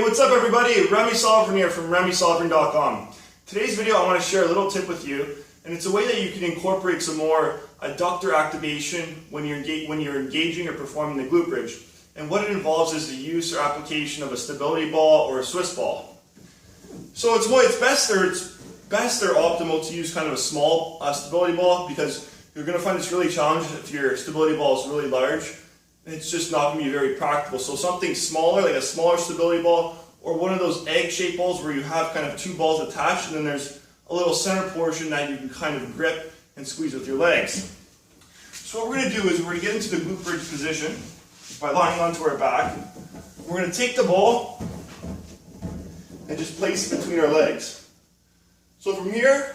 what's up everybody? Remi Sovran here from RemiSovran.com. Today's video I want to share a little tip with you, and it's a way that you can incorporate some more adductor activation when you're engaging or performing the glute bridge. And what it involves is the use or application of a stability ball or a Swiss ball. So it's best or optimal to use kind of a small stability ball, because you're going to find it's really challenging if your stability ball is really large. It's just not going to be very practical. So something smaller, like a smaller stability ball, or one of those egg-shaped balls where you have kind of two balls attached and then there's a little center portion that you can kind of grip and squeeze with your legs. So what we're going to do is we're going to get into the glute bridge position by lying onto our back. We're going to take the ball and just place it between our legs. So from here,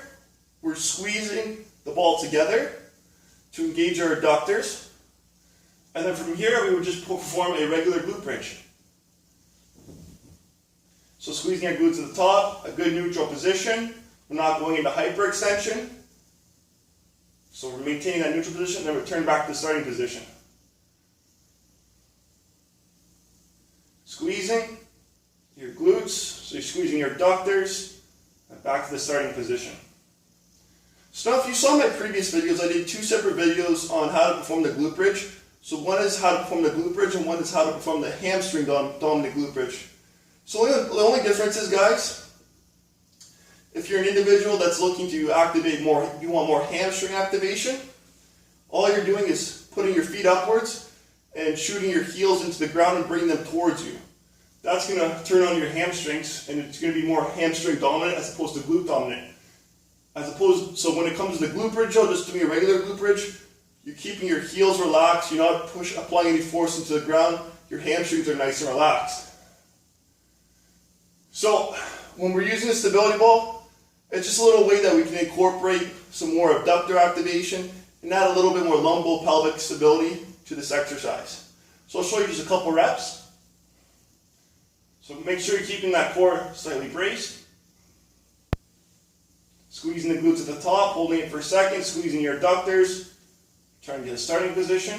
we're squeezing the ball together to engage our adductors. And then from here, we would just perform a regular glute bridge. So squeezing our glutes at the top, a good neutral position. We're not going into hyperextension. So we're maintaining that neutral position, then return back to the starting position. Squeezing your glutes, so you're squeezing your adductors, and back to the starting position. So now if you saw my previous videos, I did two separate videos on how to perform the glute bridge. So one is how to perform the glute bridge, and one is how to perform the hamstring dominant glute bridge. So the only difference is, guys, if you're an individual that's looking to activate more, you want more hamstring activation, all you're doing is putting your feet upwards and shooting your heels into the ground and bringing them towards you. That's going to turn on your hamstrings, and it's going to be more hamstring dominant as opposed to glute dominant. So when it comes to the glute bridge, just doing a regular glute bridge, you're keeping your heels relaxed, you're not applying any force into the ground, your hamstrings are nice and relaxed. So when we're using a stability ball, it's just a little way that we can incorporate some more abductor activation and add a little bit more lumbo-pelvic stability to this exercise. So I'll show you just a couple reps. So make sure you're keeping that core slightly braced. Squeezing the glutes at the top, holding it for a second, squeezing your adductors. Trying to get a starting position.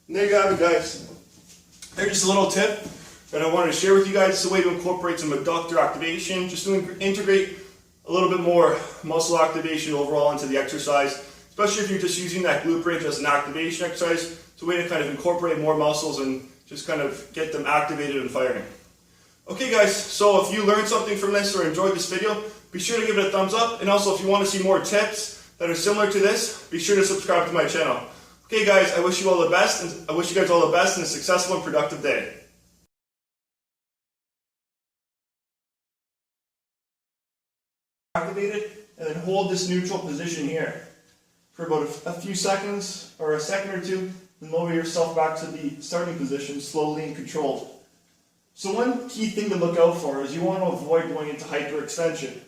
And there you have it, guys. There's just a little tip that I wanted to share with you guys. It's a way to incorporate some adductor activation, just to integrate a little bit more muscle activation overall into the exercise, especially if you're just using that glute bridge as an activation exercise. It's a way to kind of incorporate more muscles and just kind of get them activated and firing. Okay guys, so if you learned something from this or enjoyed this video, be sure to give it a thumbs up, and also if you want to see more tips that are similar to this, be sure to subscribe to my channel. Okay guys, I wish you all the best, and I wish you guys all the best and a successful and productive day. Activated, and then hold this neutral position here for about a few seconds, or a second or two, and lower yourself back to the starting position slowly and controlled. So one key thing to look out for is you want to avoid going into hyperextension.